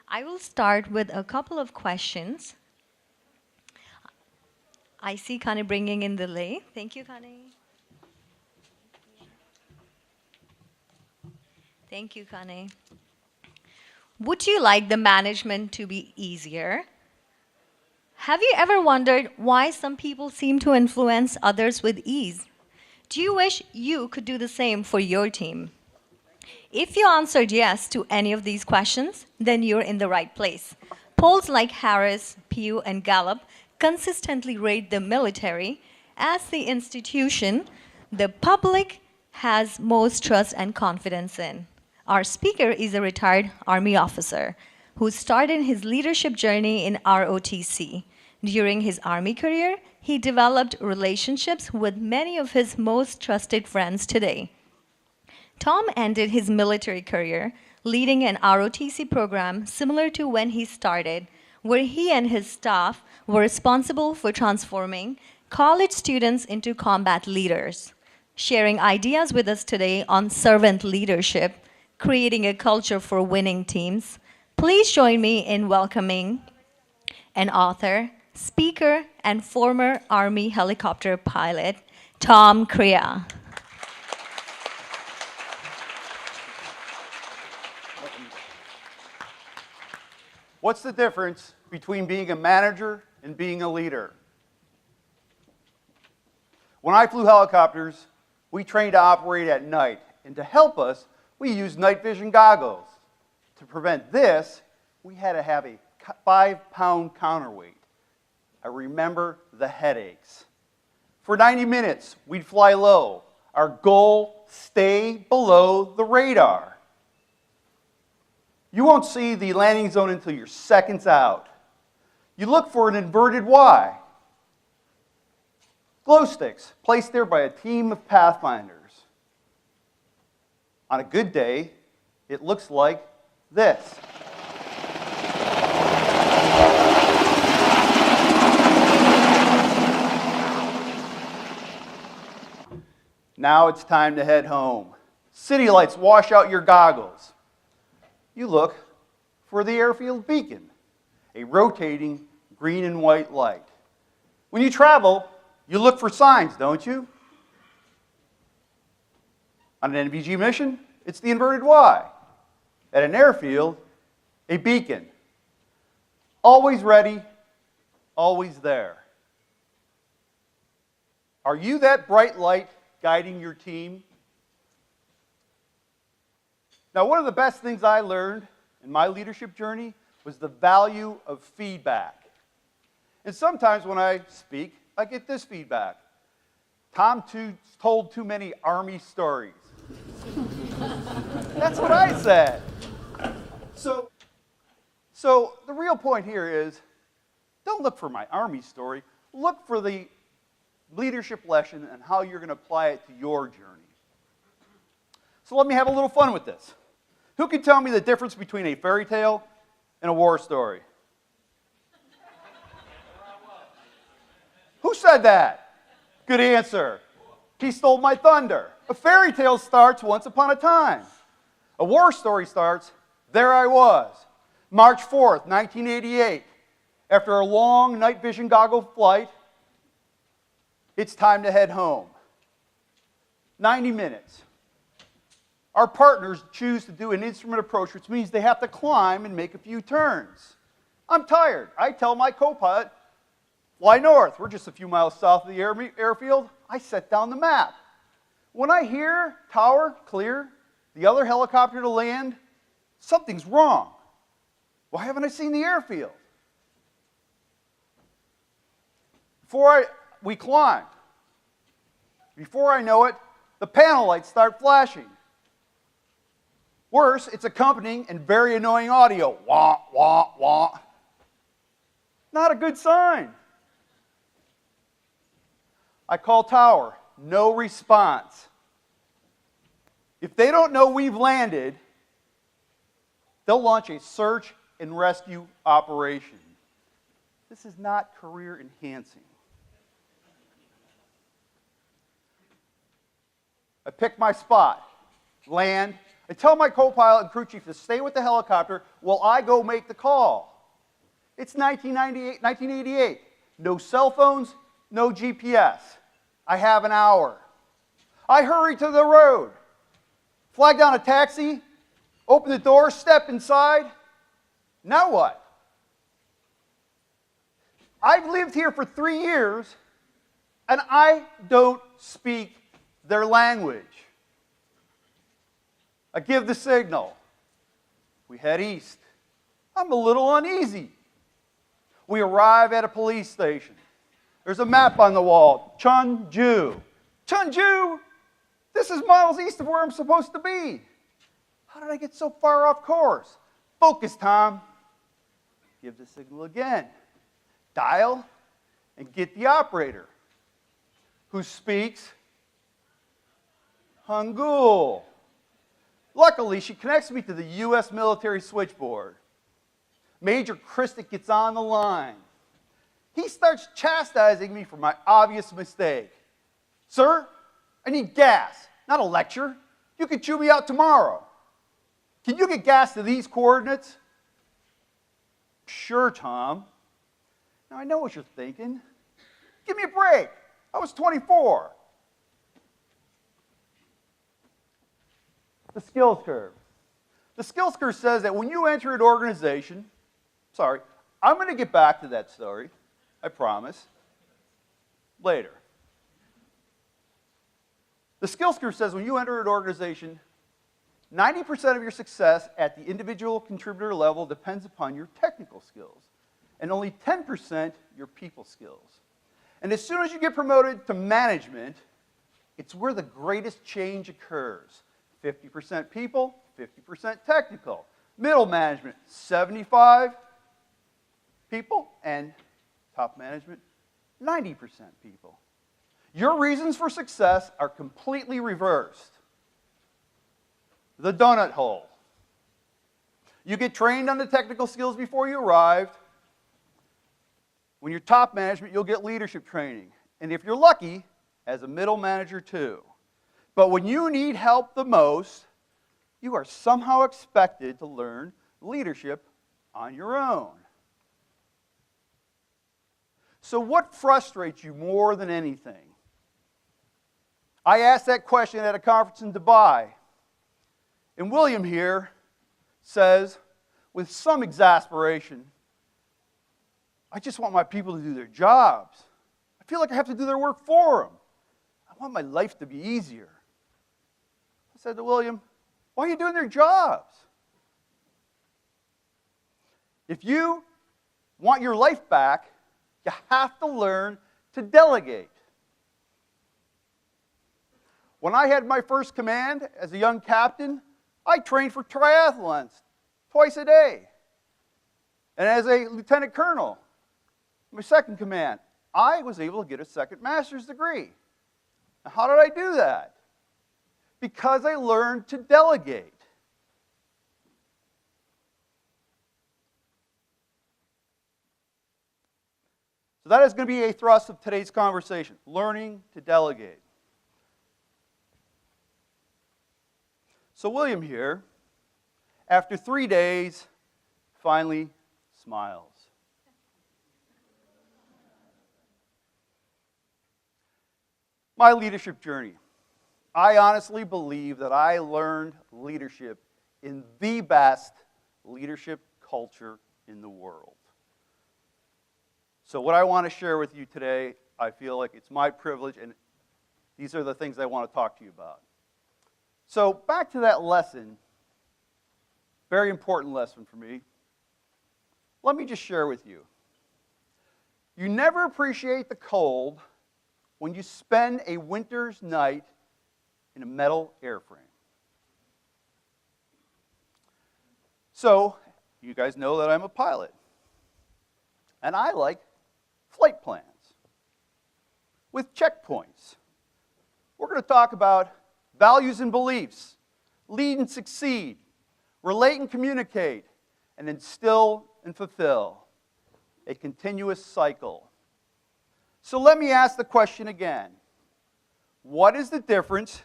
I will start with a couple of questions. I see Kane bringing in the lay. Thank you, Kane. Thank you, Kane. Would you like the management to be easier? Have you ever wondered why some people seem to influence others with ease? Do you wish you could do the same for your team? If you answered yes to any of these questions, then you're in the right place. Polls like Harris, Pew, and Gallup consistently rate the military as the institution the public has most trust and confidence in. Our speaker is a retired Army officer who started his leadership journey in ROTC. During his Army career, he developed relationships with many of his most trusted friends today. Tom ended his military career leading an ROTC program similar to when he started, where he and his staff were responsible for transforming college students into combat leaders. Sharing ideas with us today on servant leadership, creating a culture for winning teams, please join me in welcoming an author, speaker, and former Army helicopter pilot, Tom Crea. What's the difference between being a manager and being a leader? When I flew helicopters, we trained to operate at night, and to help us, we used night vision goggles. To prevent this, we had to have a 5-pound counterweight. I remember the headaches. For 90 minutes, we'd fly low. Our goal, stay below the radar. You won't see the landing zone until you're seconds out. You look for an inverted Y. Glow sticks, placed there by a team of pathfinders. On a good day, it looks like this. Now it's time to head home. City lights wash out your goggles. You look for the airfield beacon, a rotating green and white light. When you travel, you look for signs, don't you? On an NVG mission, it's the inverted Y. At an airfield, a beacon. Always ready, always there. Are you that bright light guiding your team? Now, one of the best things I learned in my leadership journey was the value of feedback. And sometimes when I speak, I get this feedback. Tom told too many Army stories. That's what I said. So the real point here is, don't look for my Army story. Look for the leadership lesson and how you're going to apply it to your journey. So let me have a little fun with this. Who can tell me the difference between a fairy tale and a war story? Who said that? Good answer. He stole my thunder. A fairy tale starts once upon a time. A war story starts, there I was, March 4th, 1988. After a long night vision goggle flight, it's time to head home. 90 minutes. Our partners choose to do an instrument approach, which means they have to climb and make a few turns. I'm tired. I tell my co-pilot, fly north. We're just a few miles south of the airfield. I set down the map. When I hear tower, clear, the other helicopter to land, something's wrong. Why haven't I seen the airfield? We climb. Before I know it, the panel lights start flashing. Worse, it's accompanying and very annoying audio. Wah, wah, wah. Not a good sign. I call tower. No response. If they don't know we've landed, they'll launch a search and rescue operation. This is not career enhancing. I pick my spot, land, I tell my co-pilot and crew chief to stay with the helicopter while I go make the call. It's 1988. No cell phones, no GPS. I have an hour. I hurry to the road, flag down a taxi, open the door, step inside. Now what? I've lived here for 3 years, and I don't speak their language. I give the signal. We head east. I'm a little uneasy. We arrive at a police station. There's a map on the wall. Chunju. Chunju? This is miles east of where I'm supposed to be. How did I get so far off course? Focus, Tom. Give the signal again. Dial and get the operator, who speaks Hangul. Luckily, she connects me to the U.S. military switchboard. Major Christic gets on the line. He starts chastising me for my obvious mistake. Sir, I need gas, not a lecture. You can chew me out tomorrow. Can you get gas to these coordinates? Sure, Tom. Now, I know what you're thinking. Give me a break. I was 24. The skills curve. The skills curve says that when you enter an organization, I'm going to get back to that story, I promise, later. The skills curve says when you enter an organization, 90% of your success at the individual contributor level depends upon your technical skills, and only 10% your people skills. And as soon as you get promoted to management, it's where the greatest change occurs. 50% people, 50% technical. Middle management, 75 people, and top management, 90% people. Your reasons for success are completely reversed. The donut hole. You get trained on the technical skills before you arrived. When you're top management, you'll get leadership training. And if you're lucky, as a middle manager too. But when you need help the most, you are somehow expected to learn leadership on your own. So what frustrates you more than anything? I asked that question at a conference in Dubai. And William here says, with some exasperation, I just want my people to do their jobs. I feel like I have to do their work for them. I want my life to be easier. I said to William, why are you doing their jobs? If you want your life back, you have to learn to delegate. When I had my first command as a young captain, I trained for triathlons twice a day. And as a lieutenant colonel, my second command, I was able to get a second master's degree. Now, how did I do that? Because I learned to delegate. So that is going to be a thrust of today's conversation, learning to delegate. So William here, after 3 days, finally smiles. My leadership journey. I honestly believe that I learned leadership in the best leadership culture in the world. So what I want to share with you today, I feel like it's my privilege, and these are the things I want to talk to you about. So back to that lesson, very important lesson for me. Let me just share with you. You never appreciate the cold when you spend a winter's night in a metal airframe. So, you guys know that I'm a pilot. And I like flight plans with checkpoints. We're going to talk about values and beliefs, lead and succeed, relate and communicate, and instill and fulfill. A continuous cycle. So let me ask the question again. What is the difference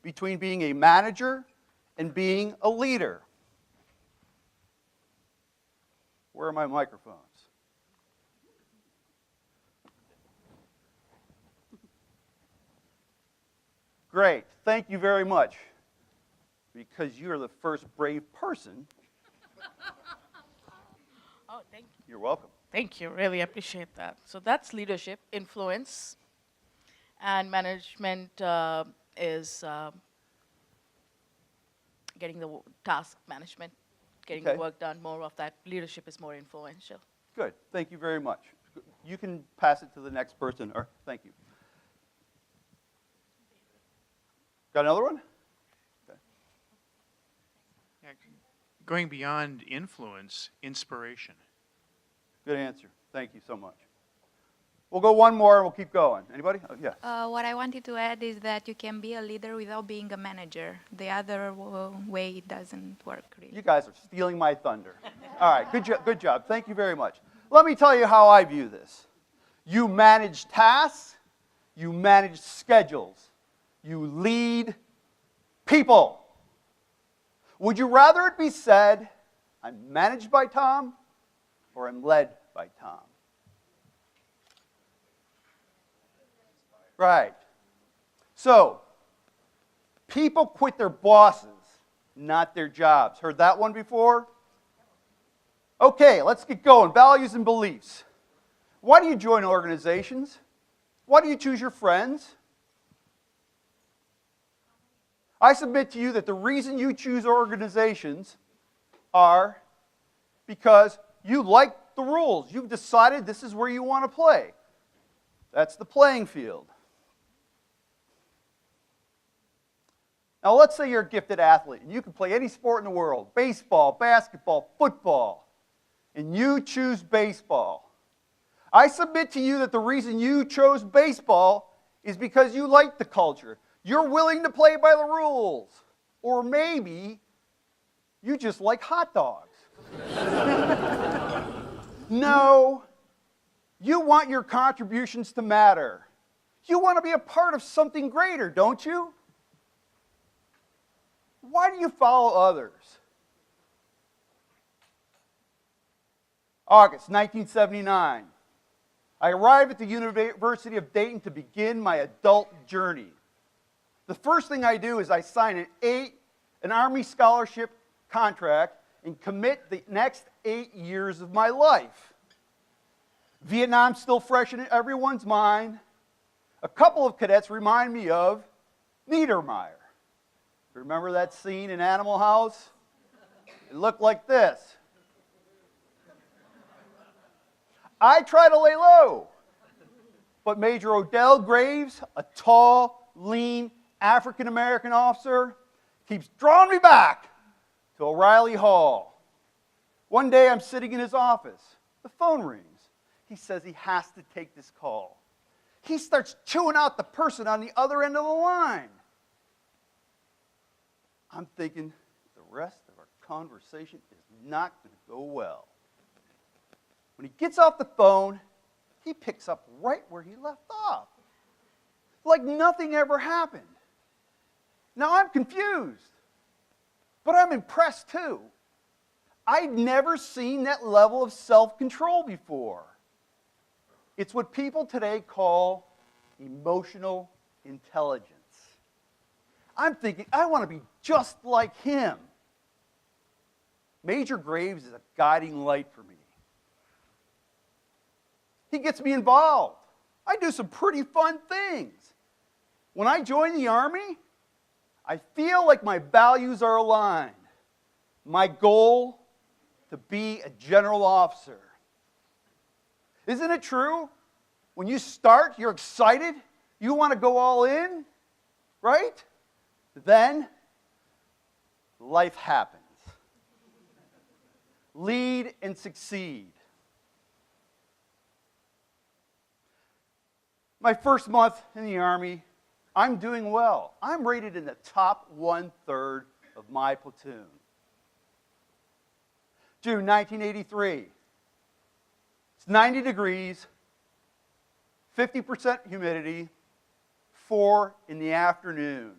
between being a manager and being a leader. Where are my microphones? Great. Thank you very much. Because you're the first brave person. Oh, thank you. You're welcome. Thank you. Really appreciate that. So that's leadership, influence, and management is getting the task management, getting Okay. the work done. More of that. Leadership is more influential. Good. Thank you very much. You can pass it to the next person. Or thank you. Got another one? Okay. Yeah, going beyond influence, inspiration. Good answer. Thank you so much. We'll go one more and we'll keep going. Anybody? Oh, yes. What I wanted to add is that you can be a leader without being a manager. The other way it doesn't work, really. You guys are stealing my thunder. All right, good job. Good job. Thank you very much. Let me tell you how I view this. You manage tasks, you manage schedules, you lead people. Would you rather it be said, I'm managed by Tom, or I'm led by Tom? Right. So, people quit their bosses, not their jobs. Heard that one before? Okay, let's get going. Values and beliefs. Why do you join organizations? Why do you choose your friends? I submit to you that the reason you choose organizations are because you like the rules. You've decided this is where you want to play. That's the playing field. Now, let's say you're a gifted athlete and you can play any sport in the world, baseball, basketball, football, and you choose baseball. I submit to you that the reason you chose baseball is because you like the culture. You're willing to play by the rules. Or maybe you just like hot dogs. No, you want your contributions to matter. You want to be a part of something greater, don't you? Why do you follow others? August 1979. I arrived at the University of Dayton to begin my adult journey. The first thing I do is I sign an Army scholarship contract and commit the next 8 years of my life. Vietnam's still fresh in everyone's mind. A couple of cadets remind me of Niedermeyer. Remember that scene in Animal House? It looked like this. I try to lay low, but Major Odell Graves, a tall, lean, African-American officer, keeps drawing me back to O'Reilly Hall. One day I'm sitting in his office. The phone rings. He says he has to take this call. He starts chewing out the person on the other end of the line. I'm thinking the rest of our conversation is not going to go well. When he gets off the phone, he picks up right where he left off. Like nothing ever happened. Now I'm confused, but I'm impressed too. I'd never seen that level of self-control before. It's what people today call emotional intelligence. I'm thinking, I want to be just like him. Major Graves is a guiding light for me. He gets me involved. I do some pretty fun things. When I join the Army, I feel like my values are aligned. My goal, to be a general officer. Isn't it true? When you start, you're excited. You want to go all in, right? Then, life happens. Lead and succeed. My first month in the Army, I'm doing well. I'm rated in the top 1/3 of my platoon. June 1983. It's 90 degrees, 50% humidity, 4 in the afternoon.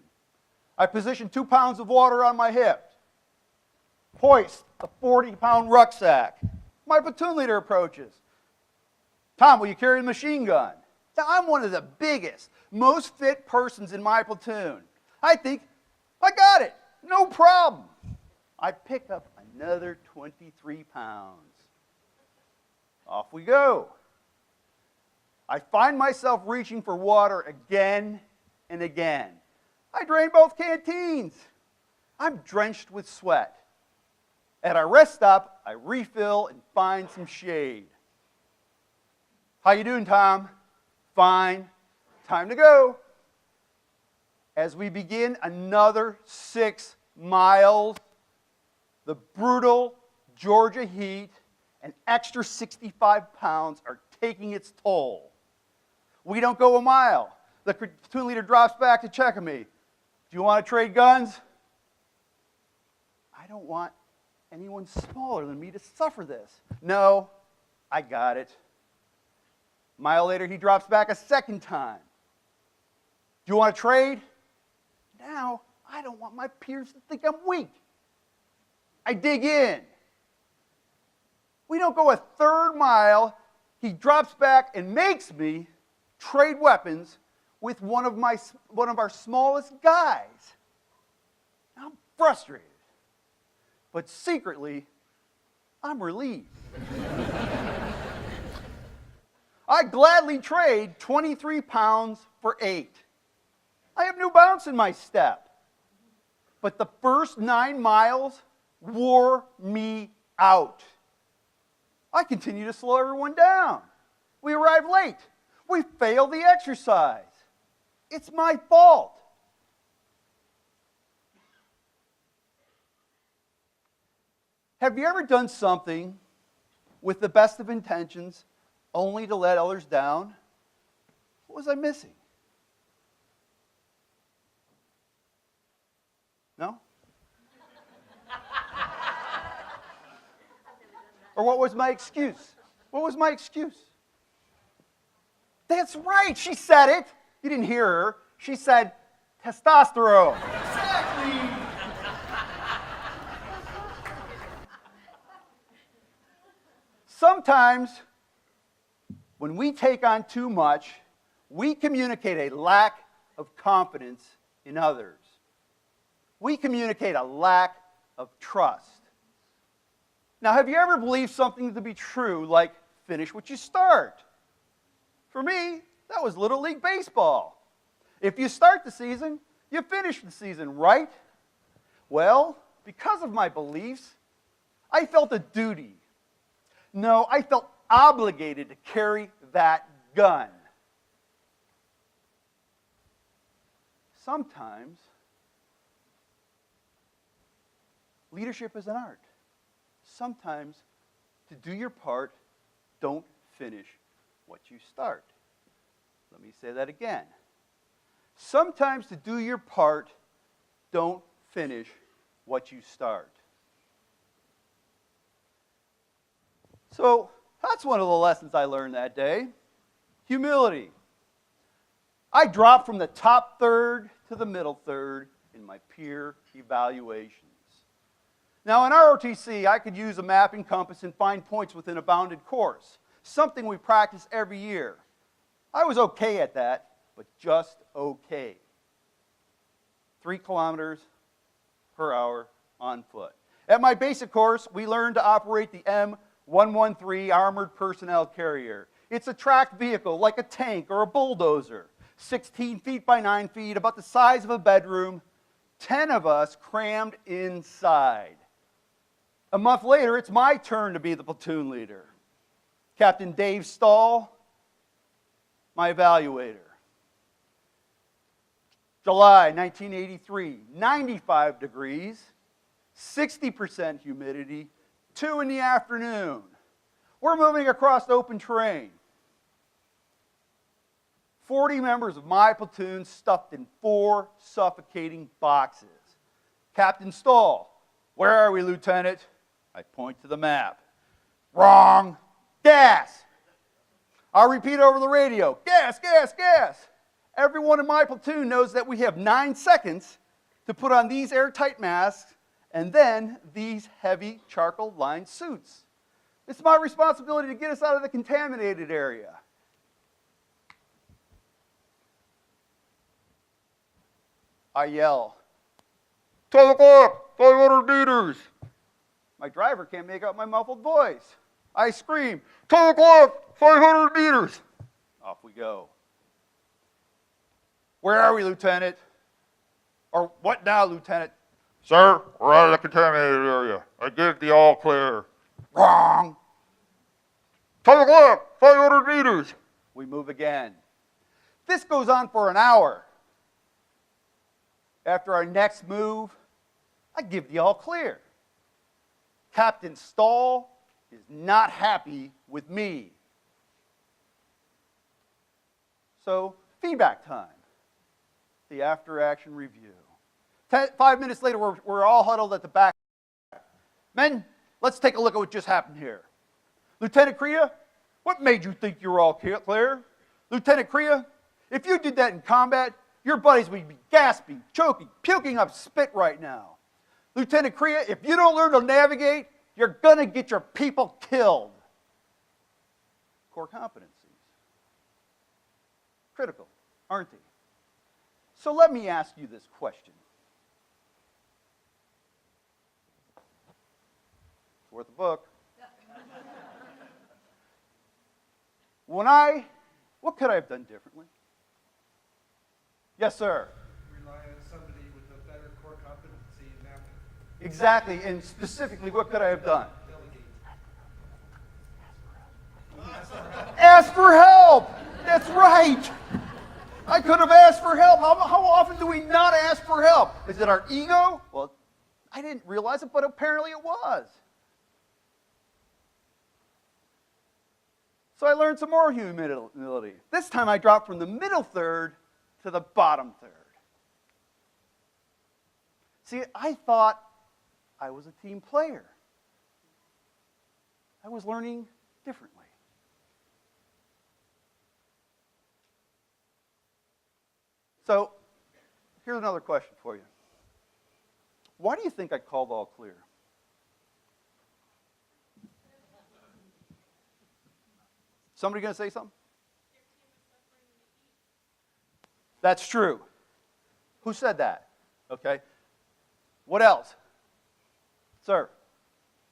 I position 2 pounds of water on my hip. Hoist a 40-pound rucksack. My platoon leader approaches. Tom, will you carry the machine gun? Now, I'm one of the biggest, most fit persons in my platoon. I think, I got it, no problem. I pick up another 23 pounds. Off we go. I find myself reaching for water again and again. I drain both canteens. I'm drenched with sweat. At our rest stop, I refill and find some shade. How you doing, Tom? Fine. Time to go. As we begin another 6 miles, the brutal Georgia heat and extra 65 pounds are taking its toll. We don't go a mile. The platoon leader drops back to check on me. Do you want to trade guns? I don't want anyone smaller than me to suffer this. No, I got it. A mile later, he drops back a second time. Do you want to trade? Now, I don't want my peers to think I'm weak. I dig in. We don't go a third mile. He drops back and makes me trade weapons with one of our smallest guys. I'm frustrated. But secretly, I'm relieved. I gladly trade 23 pounds for 8. I have new bounce in my step. But the first 9 miles wore me out. I continue to slow everyone down. We arrive late. We fail the exercise. It's my fault. Have you ever done something with the best of intentions only to let others down? What was I missing? No? Or what was my excuse? What was my excuse? That's right, she said it. You didn't hear her. She said testosterone. Exactly. Sometimes, when we take on too much, we communicate a lack of confidence in others. We communicate a lack of trust. Now, have you ever believed something to be true, like finish what you start? For me, that was Little League Baseball. If you start the season, you finish the season, right? Well, because of my beliefs, I felt a duty. No, I felt obligated to carry that gun. Sometimes, leadership is an art. Sometimes, to do your part, don't finish what you start. Let me say that again. Sometimes, to do your part, don't finish what you start. So, that's one of the lessons I learned that day. Humility. I dropped from the top third to the middle third in my peer evaluations. Now, in ROTC, I could use a mapping compass and find points within a bounded course, something we practice every year. I was okay at that, but just okay. 3 kilometers per hour on foot. At my basic course, we learned to operate the M113 Armored Personnel Carrier. It's a tracked vehicle like a tank or a bulldozer. 16 feet by 9 feet, about the size of a bedroom. 10 of us crammed inside. A month later, it's my turn to be the platoon leader. Captain Dave Stahl, my evaluator. July 1983, 95 degrees, 60% humidity, 2 in the afternoon. We're moving across open terrain. 40 members of my platoon stuffed in 4 suffocating boxes. Captain Stahl, where are we, Lieutenant? I point to the map. Wrong. Gas. I'll repeat over the radio. Gas, gas, gas. Everyone in my platoon knows that we have 9 seconds to put on these airtight masks and then these heavy charcoal-lined suits. It's my responsibility to get us out of the contaminated area. I yell, 12 o'clock, 500 meters. My driver can't make out my muffled voice. I scream, 12 o'clock, 500 meters. Off we go. Where are we, Lieutenant? Or what now, Lieutenant? Sir, we're out of the contaminated area. I give the all clear. Wrong. 12 o'clock, 500 meters. We move again. This goes on for an hour. After our next move, I give the all clear. Captain Stahl is not happy with me. So, feedback time. The after-action review. 5 minutes later, we're all huddled at the back. Men, let's take a look at what just happened here. Lieutenant Crea, what made you think you were all clear? Lieutenant Crea, if you did that in combat, your buddies would be gasping, choking, puking up spit right now. Lieutenant Crea, if you don't learn to navigate, you're going to get your people killed. Core competencies. Critical, aren't they? So let me ask you this question. It's worth a book. What could I have done differently? Yes, sir. Rely on somebody with a better core competency in mapping. Exactly, and specifically, what could I have done? Delegate. Ask for help! That's right! I could have asked for help. How often do we not ask for help? Is it our ego? Well, I didn't realize it, but apparently it was. So I learned some more humility. This time I dropped from the middle third to the bottom third. See, I thought I was a team player. I was learning differently. So, here's another question for you. Why do you think I called all clear? Somebody going to say something? That's true. Who said that? Okay. What else? Sir?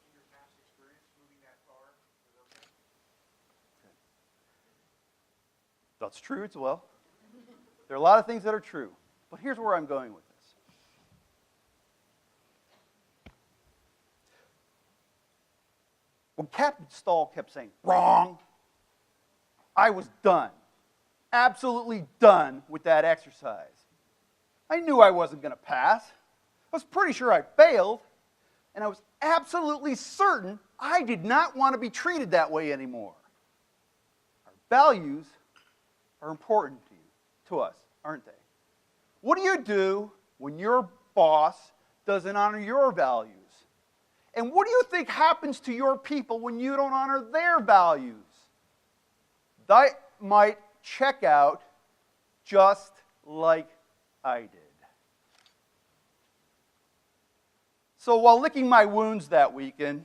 In your past experience moving that far, was okay? That's true as well. There are a lot of things that are true. But here's where I'm going with this. When Captain Stahl kept saying, wrong, I was done. Absolutely done with that exercise. I knew I wasn't going to pass. I was pretty sure I failed. And I was absolutely certain I did not want to be treated that way anymore. Our values are important to us, aren't they? What do you do when your boss doesn't honor your values? And what do you think happens to your people when you don't honor their values? They might check out just like I did. So while licking my wounds that weekend,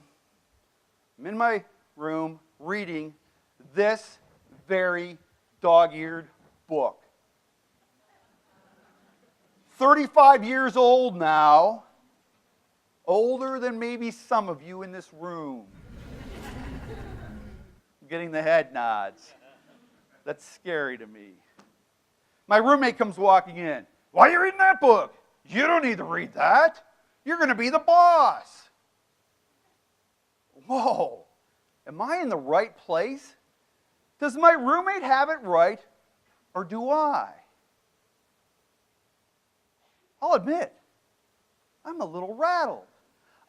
I'm in my room reading this very dog-eared book. 35 years old now, older than maybe some of you in this room. I'm getting the head nods. That's scary to me. My roommate comes walking in. Why are you reading that book? You don't need to read that. You're going to be the boss. Whoa, am I in the right place? Does my roommate have it right, or do I? I'll admit, I'm a little rattled.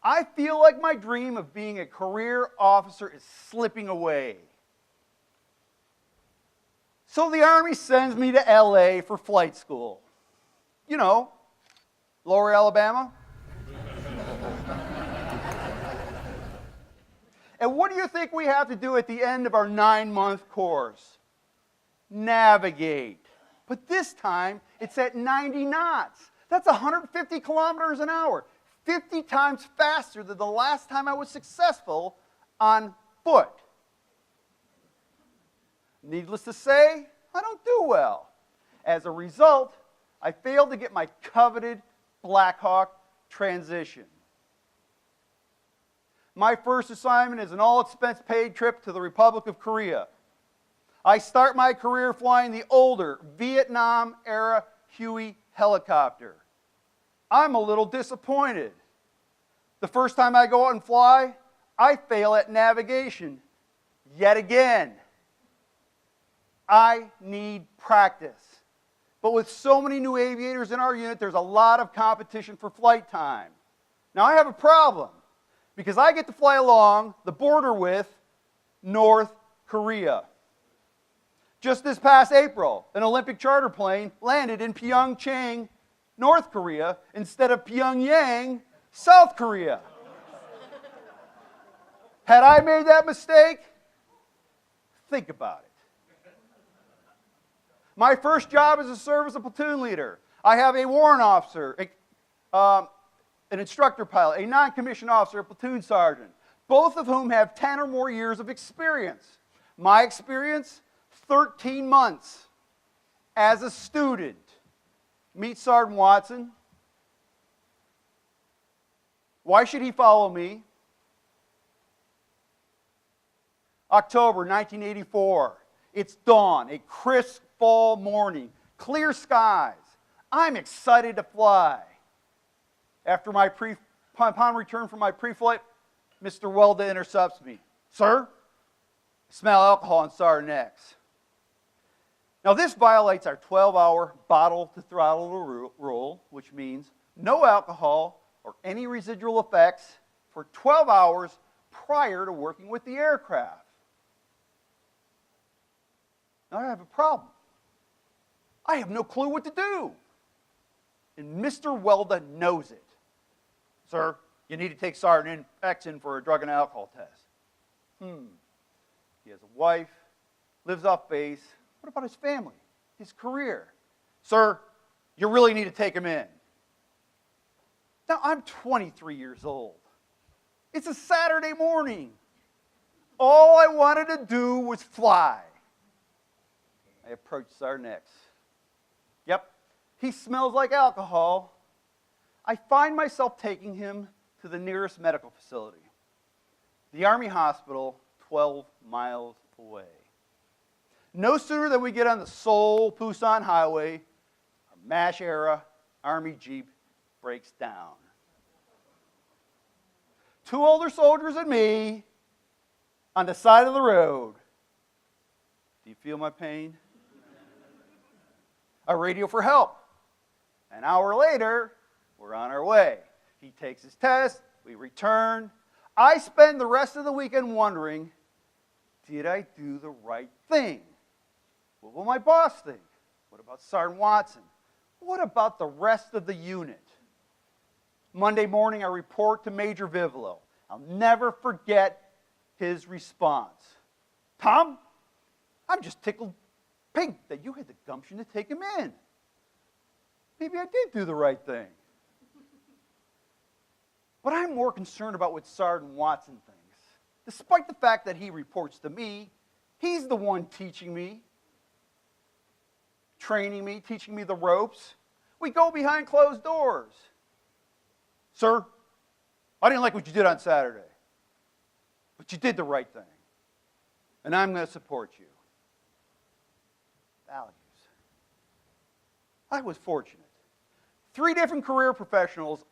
I feel like my dream of being a career officer is slipping away. So the Army sends me to LA for flight school. You know, Lower Alabama. And what do you think we have to do at the end of our 9-month course? Navigate. But this time, it's at 90 knots. That's 150 kilometers an hour, 50 times faster than the last time I was successful on foot. Needless to say, I don't do well. As a result, I failed to get my coveted Blackhawk transition. My first assignment is an all-expense-paid trip to the Republic of Korea. I start my career flying the older Vietnam-era Huey helicopter. I'm a little disappointed. The first time I go out and fly, I fail at navigation yet again. I need practice. But with so many new aviators in our unit, there's a lot of competition for flight time. Now I have a problem, because I get to fly along the border with North Korea. Just this past April, an Olympic charter plane landed in Pyeongchang, North Korea, instead of Pyongyang, South Korea. Had I made that mistake? Think about it. My first job is to serve as a platoon leader. I have a warrant officer, an instructor pilot, a non-commissioned officer, a platoon sergeant, both of whom have 10 or more years of experience. My experience, 13 months as a student. Meet Sergeant Watson. Why should he follow me? October 1984. It's dawn, a crisp fall morning, clear skies. I'm excited to fly. Upon return from my pre-flight, Mr. Welda intercepts me. Sir, I smell alcohol on Sergeant X. Now this violates our 12-hour bottle-to-throttle rule, which means no alcohol or any residual effects for 12 hours prior to working with the aircraft. Now I have a problem. I have no clue what to do. And Mr. Welda knows it. Sir, you need to take Sergeant X in for a drug and alcohol test. He has a wife, lives off base. What about his family, his career? Sir, you really need to take him in. Now, I'm 23 years old. It's a Saturday morning. All I wanted to do was fly. I approached Sergeant X. Yep, he smells like alcohol. I find myself taking him to the nearest medical facility, the Army hospital 12 miles away. No sooner than we get on the Seoul-Busan highway, our MASH-era Army Jeep breaks down. 2 older soldiers and me on the side of the road. Do you feel my pain? A radio for help. An hour later, we're on our way. He takes his test, we return. I spend the rest of the weekend wondering, did I do the right thing? What will my boss think? What about Sergeant Watson? What about the rest of the unit? Monday morning, I report to Major Vivolo. I'll never forget his response. Tom, I'm just tickled pink that you had the gumption to take him in. Maybe I did do the right thing. But I'm more concerned about what Sergeant Watson thinks. Despite the fact that he reports to me, he's the one teaching me, training me, teaching me the ropes. We go behind closed doors. Sir, I didn't like what you did on Saturday, but you did the right thing, and I'm going to support you. Values. I was fortunate. 3 different career professionals,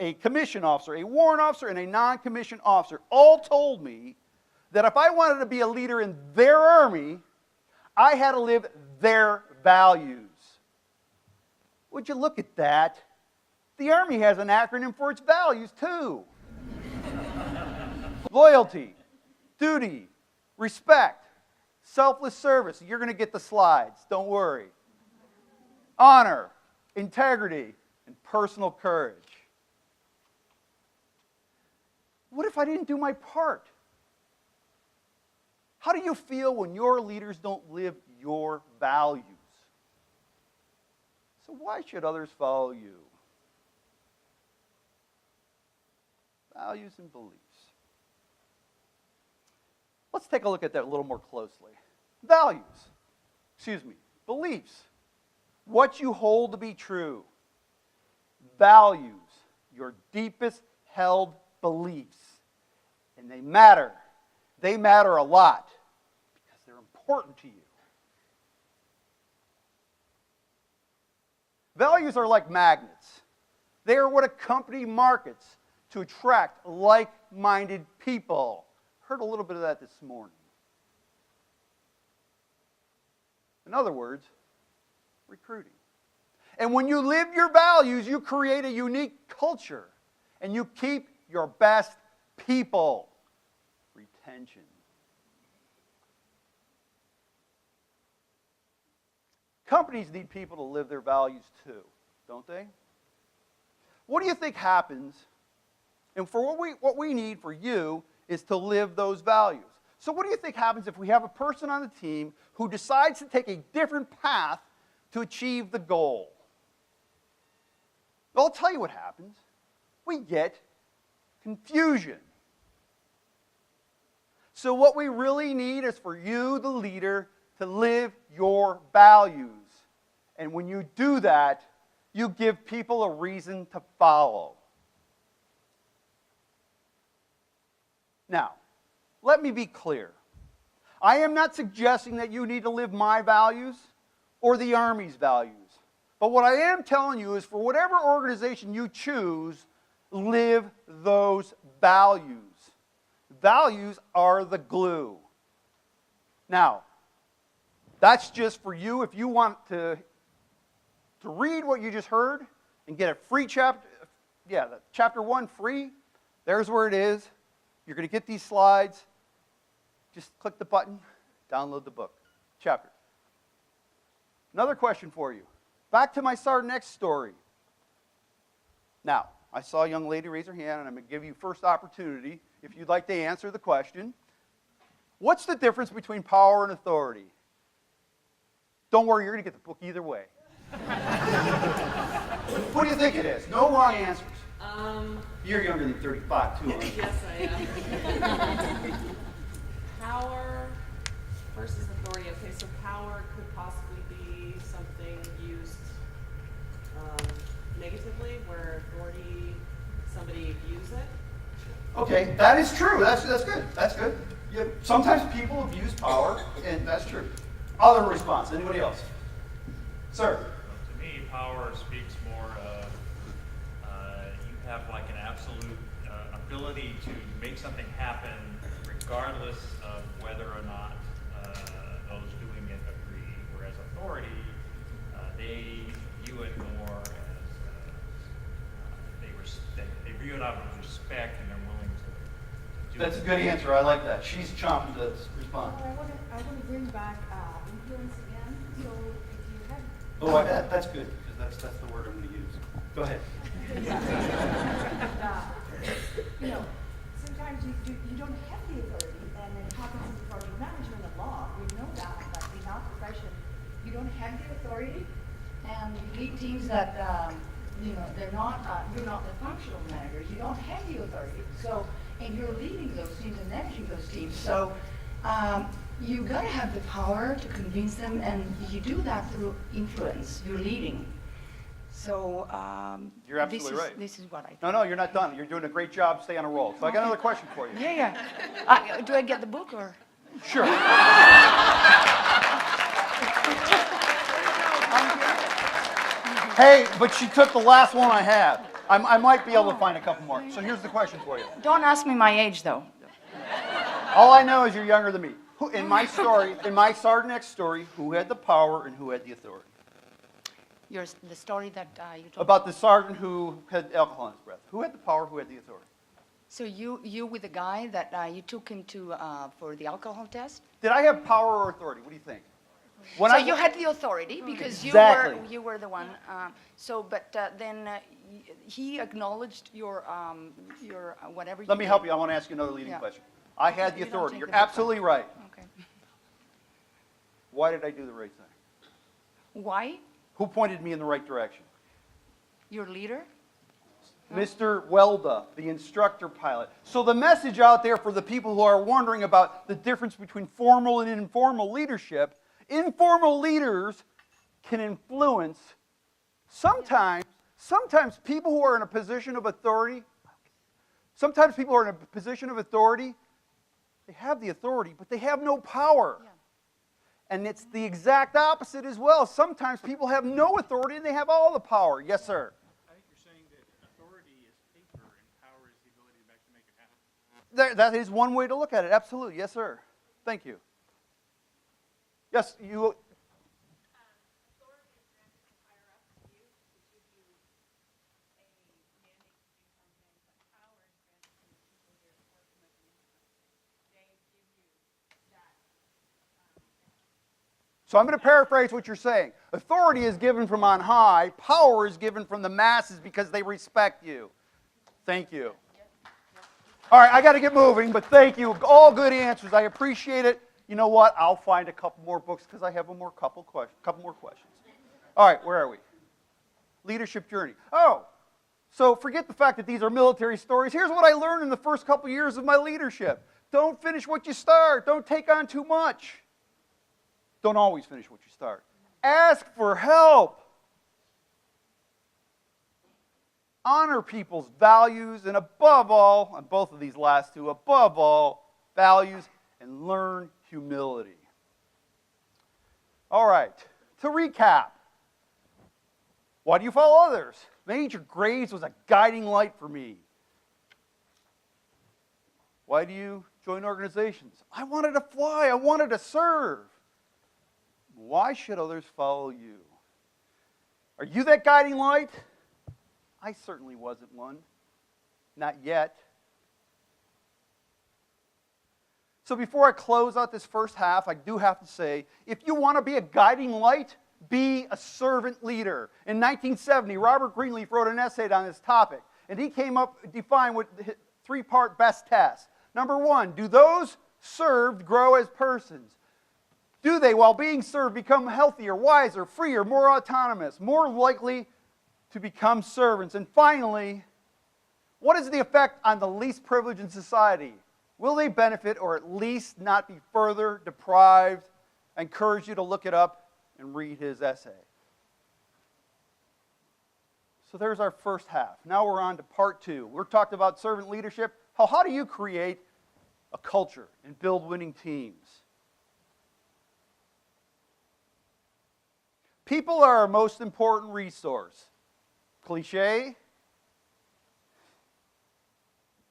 a commissioned officer, a warrant officer, and a non-commissioned officer, all told me that if I wanted to be a leader in their army, I had to live their values. Would you look at that? The Army has an acronym for its values, too. Loyalty, duty, respect, selfless service. You're going to get the slides, don't worry. Honor, integrity, and personal courage. What if I didn't do my part? How do you feel when your leaders don't live your values? So why should others follow you? Values and beliefs. Let's take a look at that a little more closely. Beliefs. What you hold to be true. Values, your deepest held beliefs. And they matter. They matter a lot because they're important to you. Values are like magnets. They are what a company markets to attract like-minded people. Heard a little bit of that this morning. In other words, recruiting. And when you live your values, you create a unique culture. And you keep your best people. Retention. Companies need people to live their values too, don't they? What do you think happens? And for what we need for you is to live those values. So what do you think happens if we have a person on the team who decides to take a different path to achieve the goal? Well, I'll tell you what happens. We get confusion. So what we really need is for you, the leader, to live your values. And when you do that, you give people a reason to follow. Now, let me be clear. I am not suggesting that you need to live my values or the Army's values. But what I am telling you is for whatever organization you choose, live those values. Values are the glue. Now, that's just for you if you want to read what you just heard and get a free chapter. Yeah, chapter 1 free. There's where it is. You're going to get these slides. Just click the button, download the book. Chapter. Another question for you. Back to my Sergeant X story. Now, I saw a young lady raise her hand, and I'm going to give you first opportunity if you'd like to answer the question. What's the difference between power and authority? Don't worry, you're going to get the book either way. What do you think it is? No wrong answers. You're younger than 35, too, aren't you? Yes, I am. Power versus authority. Okay, so power could possibly be something used negatively, where authority, somebody abuse it. Okay, that is true. That's good. That's good. Yeah, sometimes people abuse power, and that's true. Other response. Anybody else? Sir. To me, power speaks more of you have like an absolute ability to make something happen regardless of whether or not those doing it agree. Whereas authority, they view it more as they view it out of respect, and they're willing to do it. That's a good answer. I like that. She's chomping to respond. I want to bring back influence again. So if you have... Oh, that's good, because that's the word I'm going to use. Go ahead. Sometimes you don't have the authority, and it happens in project management and law. We know that in our profession, you don't have the authority, and you lead teams that, they're not, you're not the functional managers. You don't have the authority. So, and you're leading those teams and managing those teams. So, you got to have the power to convince them, and you do that through influence. You're leading. So You're absolutely right. This is what I do. No, you're not done. You're doing a great job. Stay on a roll. So I got another question for you. Yeah. Do I get the book or? Sure. Hey, but she took the last one I had. I might be able to find a couple more. So here's the question for you. Don't ask me my age, though. All I know is you're younger than me. In my story, in my Sergeant X story, who had the power and who had the authority? The story that you told. About the sergeant who had alcohol in his breath. Who had the power, who had the authority? So you with the guy that you took him to for the alcohol test? Did I have power or authority? What do you think? So you had the authority because Exactly. you were the one. Then he acknowledged your whatever. Let me help you. I want to ask you another leading Yeah. question. I had the You don't authority. take You're the book absolutely right. Okay. Why did I do the right thing? Why? Who pointed me in the right direction? Your leader? Mr. Welda, the instructor pilot. So the message out there for the people who are wondering about the difference between formal and informal leadership, informal leaders can influence sometimes people who are in a position of authority, they have the authority, but they have no power. Yeah. And it's the exact opposite as well. Sometimes people have no authority and they have all the power. Yes, sir. I think you're saying that authority is paper and power is the ability to actually make it happen. That is one way to look at it. Absolutely. Yes, sir. Thank you. Yes, you. So I'm going to paraphrase what you're saying. Authority is given from on high. Power is given from the masses because they respect you. Thank you. All right, I got to get moving, but thank you. All good answers. I appreciate it. You know what? I'll find a couple more books because I have couple more questions. All right, where are we? Leadership journey. Oh, so forget the fact that these are military stories. Here's what I learned in the first couple years of my leadership. Don't finish what you start. Don't take on too much. Don't always finish what you start. Ask for help. Honor people's values, and above all, on both of these last two, above all, values, and learn humility. All right, to recap. Why do you follow others? Major grades was a guiding light for me. Why do you join organizations? I wanted to fly. I wanted to serve. Why should others follow you? Are you that guiding light? I certainly wasn't one. Not yet. So before I close out this first half, I do have to say, if you want to be a guiding light, be a servant leader. In 1970, Robert Greenleaf wrote an essay on this topic, and he defined what three-part best test. Number one, do those served grow as persons? Do they, while being served, become healthier, wiser, freer, more autonomous, more likely to become servants? And finally, what is the effect on the least privileged in society? Will they benefit or at least not be further deprived? I encourage you to look it up and read his essay. So there's our first half. Now we're on to part two. We're talking about servant leadership. How do you create a culture and build winning teams? People are our most important resource. Cliche?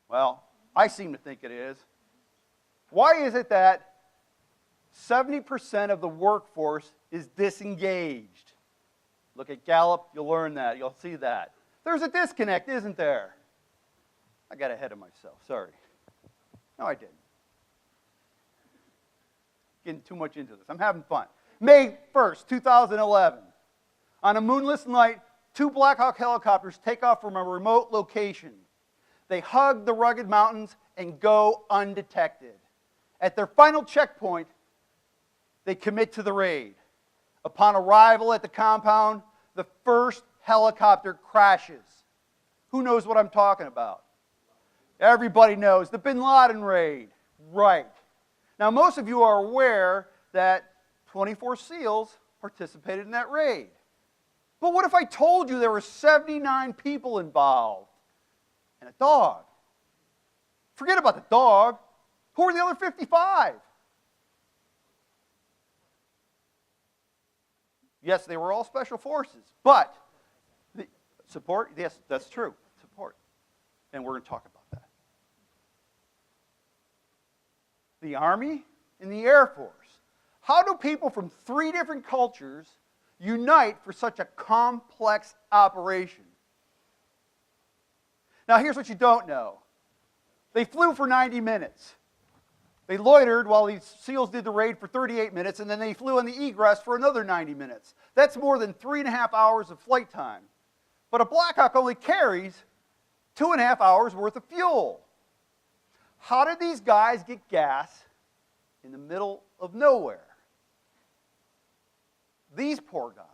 Well, I seem to think it is. Why is it that 70% of the workforce is disengaged? Look at Gallup, you'll learn that. You'll see that. There's a disconnect, isn't there? I got ahead of myself, sorry. No, I didn't. Getting too much into this. I'm having fun. May 1st, 2011. On a moonless night, 2 Blackhawk helicopters take off from a remote location. They hug the rugged mountains and go undetected. At their final checkpoint, they commit to the raid. Upon arrival at the compound, the first helicopter crashes. Who knows what I'm talking about? Everybody knows. The Bin Laden Raid. Right. Now, most of you are aware that 24 SEALs participated in that raid. But what if I told you there were 79 people involved and a dog? Forget about the dog. Who are the other 55? Yes, they were all special forces, but the support, yes, that's true, support. And we're going to talk about that. The Army and the Air Force. How do people from 3 different cultures unite for such a complex operation? Now, here's what you don't know. They flew for 90 minutes. They loitered while these SEALs did the raid for 38 minutes, and then they flew on the egress for another 90 minutes. That's more than 3.5 hours of flight time. But a Blackhawk only carries 2.5 hours worth of fuel. How did these guys get gas in the middle of nowhere? These poor guys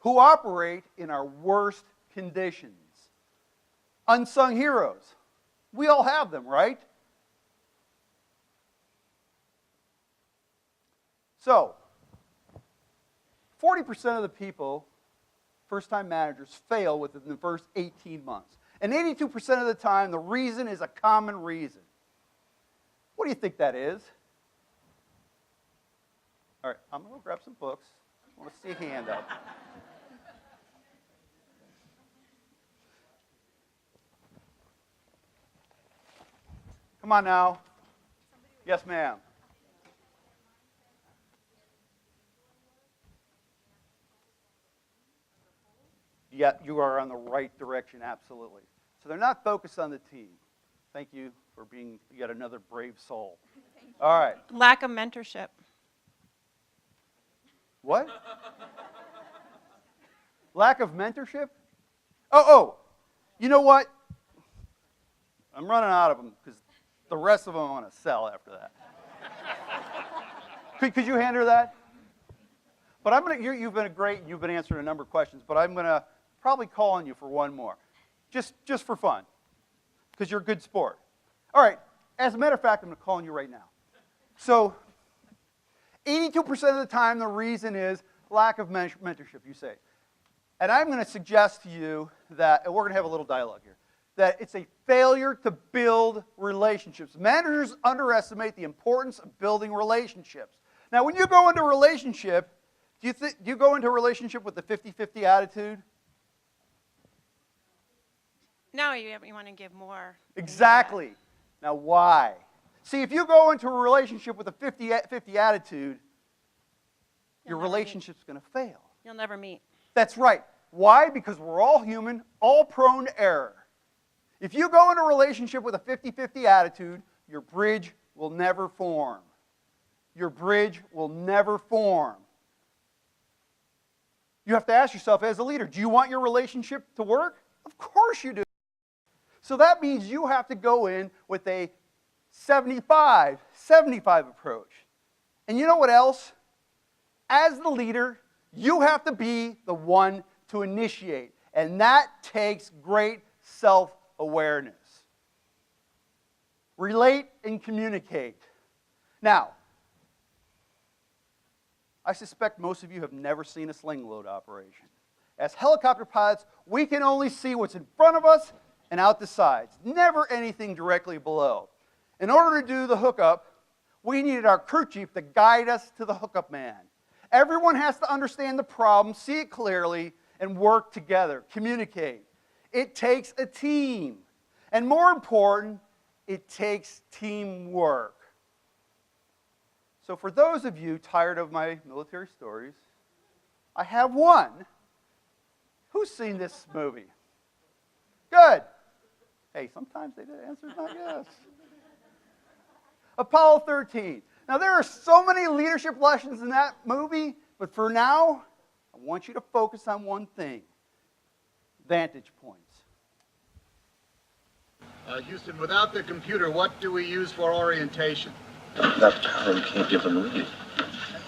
who operate in our worst conditions. Unsung heroes. We all have them, right? So, 40% of the people, first-time managers, fail within the first 18 months. And 82% of the time, the reason is a common reason. What do you think that is? All right, I'm going to grab some books. I want to see a hand up. Come on now. Yes, ma'am. Yeah, you are on the right direction, absolutely. So they're not focused on the team. Thank you for being yet another brave soul. All right. Lack of mentorship. What? Lack of mentorship? Oh, you know what? I'm running out of them because the rest of them I want to sell after that. Could you hand her that? But you've been great, you've been answering a number of questions, but I'm going to probably call on you for one more. Just for fun, because you're a good sport. All right, as a matter of fact, I'm going to call on you right now. So, 82% of the time, the reason is lack of mentorship, you say. And I'm going to suggest to you that, and we're going to have a little dialogue here, that it's a failure to build relationships. Managers underestimate the importance of building relationships. Now, when you go into a relationship, do you go into a relationship with the 50-50 attitude? No, you want to give more. Exactly. Now, why? See, if you go into a relationship with a 50-50 attitude, your relationship's going to fail. You'll never meet. That's right. Why? Because we're all human, all prone to error. If you go into a relationship with a 50-50 attitude, your bridge will never form. Your bridge will never form. You have to ask yourself as a leader, do you want your relationship to work? Of course you do. So that means you have to go in with a 75 approach. And you know what else? As the leader, you have to be the one to initiate. And that takes great self-awareness. Relate and communicate. Now, I suspect most of you have never seen a sling load operation. As helicopter pilots, we can only see what's in front of us and out the sides, never anything directly below. In order to do the hookup, we needed our crew chief to guide us to the hookup man. Everyone has to understand the problem, see it clearly, and work together, communicate. It takes a team. And more important, it takes teamwork. So for those of you tired of my military stories, I have one. Who's seen this movie? Good. Hey, sometimes the answer's not yes. Apollo 13. Now, there are so many leadership lessons in that movie, but for now, I want you to focus on one thing. Vantage points. Houston, without the computer, what do we use for orientation? Without power, we can't give them a read.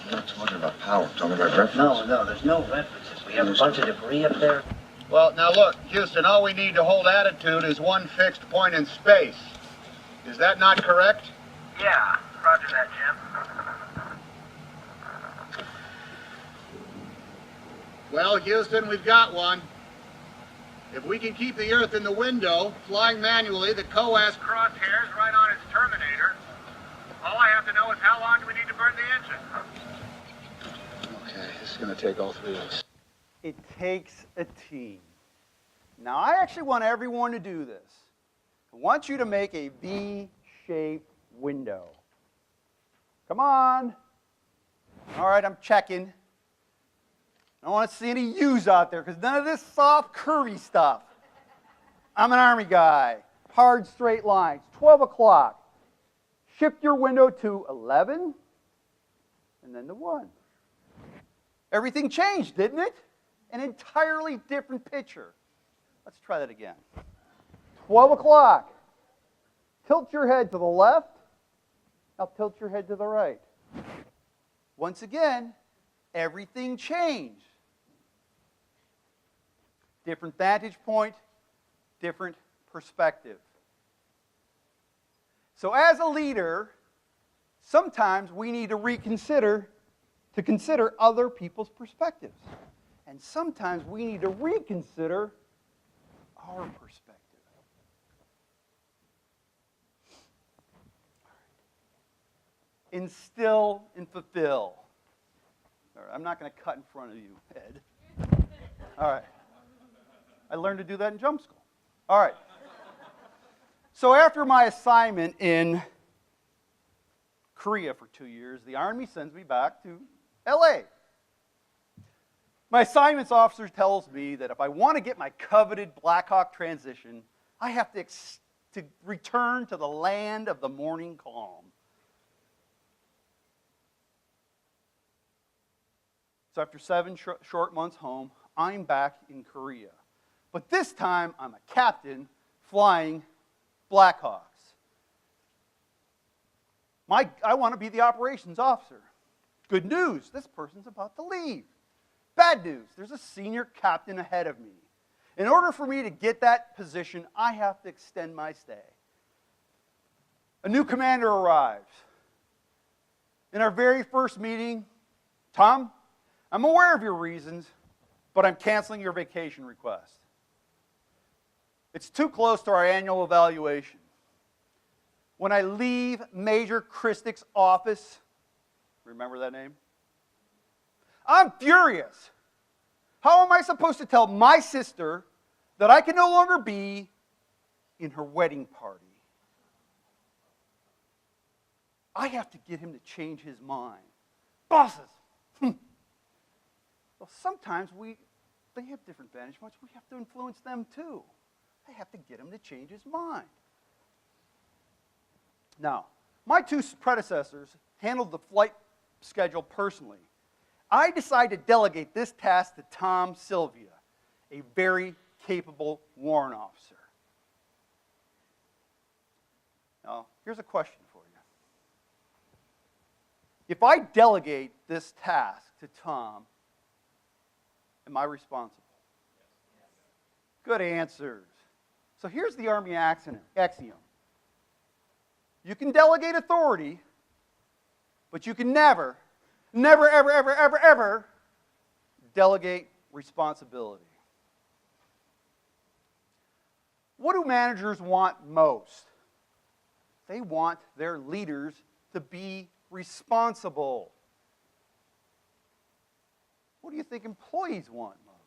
I'm not talking about power, I'm talking about references. No, there's no references. We have a bunch of debris up there. Well, now look, Houston, all we need to hold attitude is one fixed point in space. Is that not correct? Yeah, roger that, Jim. Well, Houston, we've got one. If we can keep the Earth in the window, flying manually, the COAS crosshairs right on its terminator, all I have to know is how long do we need to burn the engine? Okay, this is going to take all three of us. It takes a team. Now, I actually want everyone to do this. I want you to make a V-shaped window. Come on. All right, I'm checking. I don't want to see any U's out there because none of this soft, curvy stuff. I'm an Army guy. Hard, straight lines. 12 o'clock. Shift your window to 11 and then to 1. Everything changed, didn't it? An entirely different picture. Let's try that again. 12 o'clock. Tilt your head to the left. Now tilt your head to the right. Once again, everything changed. Different vantage point, different perspective. So as a leader, sometimes we need to consider other people's perspectives. And sometimes we need to reconsider our perspective. Instill and fulfill. All right, I'm not going to cut in front of you, Ed. All right. I learned to do that in jump school. All right. So after my assignment in Crea for 2 years, the Army sends me back to LA. My assignments officer tells me that if I want to get my coveted Blackhawk transition, I have to return to the land of the morning calm. So after 7 short months home, I'm back in Crea. But this time, I'm a captain flying Blackhawks. I want to be the operations officer. Good news, this person's about to leave. Bad news, there's a senior captain ahead of me. In order for me to get that position, I have to extend my stay. A new commander arrives. In our very first meeting, Tom, I'm aware of your reasons, but I'm canceling your vacation request. It's too close to our annual evaluation. When I leave Major Christick's office, remember that name? I'm furious. How am I supposed to tell my sister that I can no longer be in her wedding party? I have to get him to change his mind. Bosses. Well, sometimes they have different vantage points. We have to influence them too. I have to get him to change his mind. Now, my 2 predecessors handled the flight schedule personally. I decided to delegate this task to Tom Sylvia, a very capable warrant officer. Now, here's a question for you. If I delegate this task to Tom, am I responsible? Good answers. So here's the Army axiom. You can delegate authority, but you can never, ever delegate responsibility. What do managers want most? They want their leaders to be responsible. What do you think employees want most?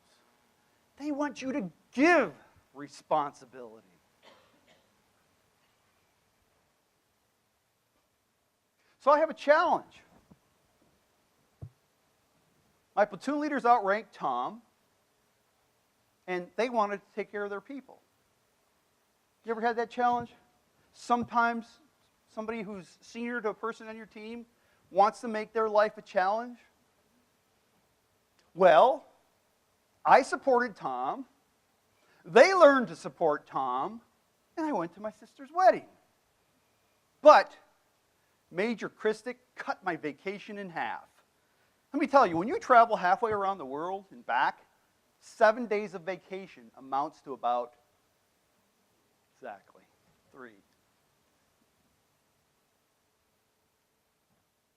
They want you to give responsibility. So I have a challenge. My platoon leaders outranked Tom, and they wanted to take care of their people. You ever had that challenge? Sometimes somebody who's senior to a person on your team wants to make their life a challenge. Well, I supported Tom. They learned to support Tom, and I went to my sister's wedding. But Major Christick cut my vacation in half. Let me tell you, when you travel halfway around the world and back, 7 days of vacation amounts to about exactly 3.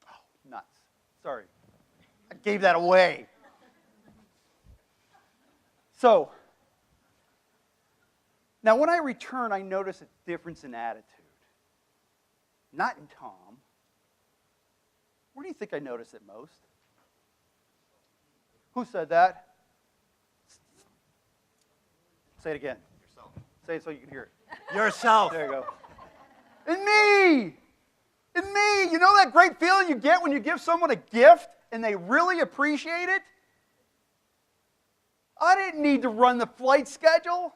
Oh, nuts. Sorry. I gave that away. So, now when I return, I notice a difference in attitude. Not in Tom. Where do you think I notice it most? Who said that? Say it again. Yourself. Say it so you can hear it. Yourself. There you go. In me! In me! You know that great feeling you get when you give someone a gift and they really appreciate it? I didn't need to run the flight schedule.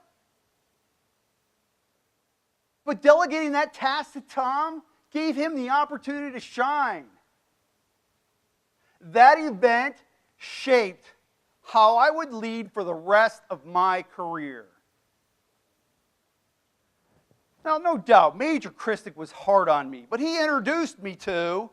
But delegating that task to Tom gave him the opportunity to shine. That event shaped how I would lead for the rest of my career. Now, no doubt, Major Christick was hard on me, but he introduced me to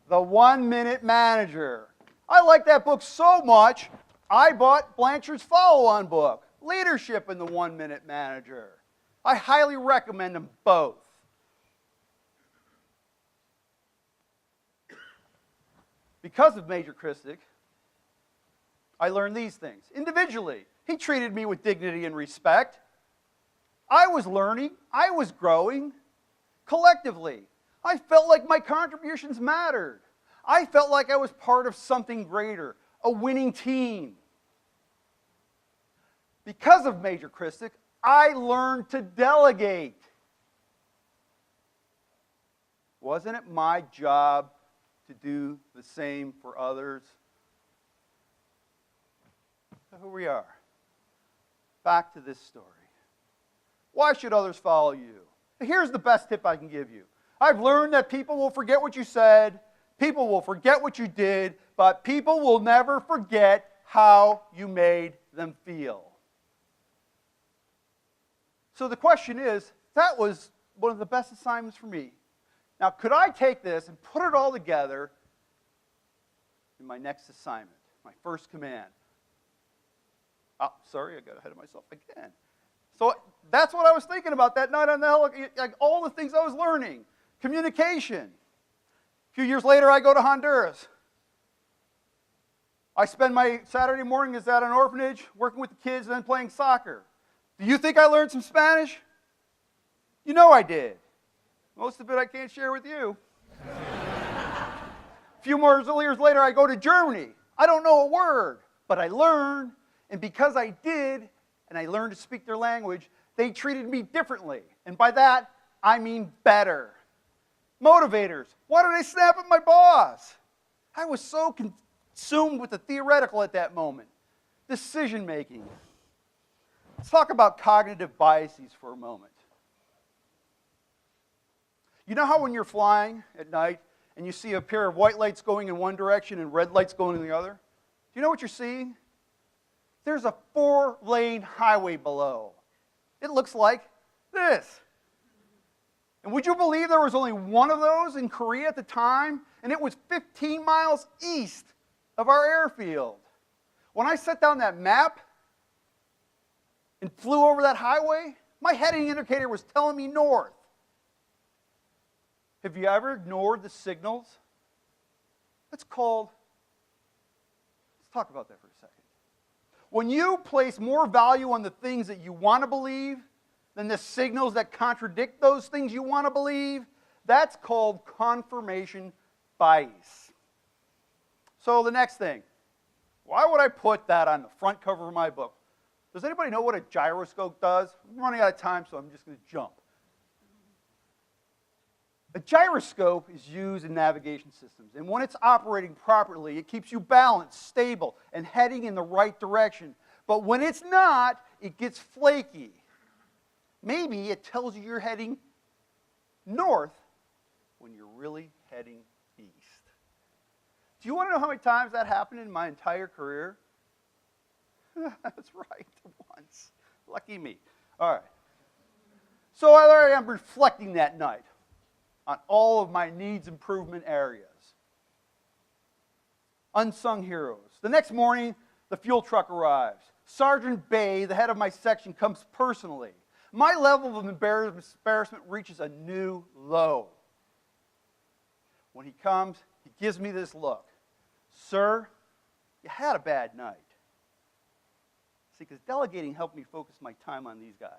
The 1 Minute Manager. I liked that book so much, I bought Blanchard's follow-on book, leadership and the 1-minute manager. I highly recommend them both. Because of Major Christic, I learned these things. Individually, he treated me with dignity and respect. I was learning. I was growing. Collectively, I felt like my contributions mattered. I felt like I was part of something greater, a winning team. Because of Major Christic, I learned to delegate. Wasn't it my job to do the same for others? So here we are. Back to this story. Why should others follow you? Here's the best tip I can give you. I've learned that people will forget what you said, people will forget what you did, but people will never forget how you made them feel. So the question is, that was one of the best assignments for me. Now, could I take this and put it all together in my next assignment, my first command? Oh, sorry, I got ahead of myself again. So that's what I was thinking about that night on the helicopter, like all the things I was learning. Communication. A few years later, I go to Honduras. I spend my Saturday mornings at an orphanage, working with the kids, and then playing soccer. Do you think I learned some Spanish? You know I did. Most of it I can't share with you. A few more years later, I go to Germany. I don't know a word, but I learned, and because I did, and I learned to speak their language, they treated me differently. And by that, I mean better. Motivators. Why did I snap at my boss? I was so consumed with the theoretical at that moment. Decision making. Let's talk about cognitive biases for a moment. You know how when you're flying at night and you see a pair of white lights going in one direction and red lights going in the other? Do you know what you're seeing? There's a 4-lane highway below. It looks like this. And would you believe there was only one of those in Crea at the time? And it was 15 miles east of our airfield. When I set down that map and flew over that highway, my heading indicator was telling me north. Have you ever ignored the signals? Let's talk about that for a second. When you place more value on the things that you want to believe than the signals that contradict those things you want to believe, that's called confirmation bias. So the next thing, why would I put that on the front cover of my book? Does anybody know what a gyroscope does? I'm running out of time, so I'm just going to jump. A gyroscope is used in navigation systems, and when it's operating properly, it keeps you balanced, stable, and heading in the right direction. But when it's not, it gets flaky. Maybe it tells you you're heading north when you're really heading east. Do you want to know how many times that happened in my entire career? That's right, once. Lucky me. All right. So I am reflecting that night on all of my needs improvement areas. Unsung heroes. The next morning, the fuel truck arrives. Sergeant Bay, the head of my section, comes personally. My level of embarrassment reaches a new low. When he comes, he gives me this look. Sir, you had a bad night. See, because delegating helped me focus my time on these guys.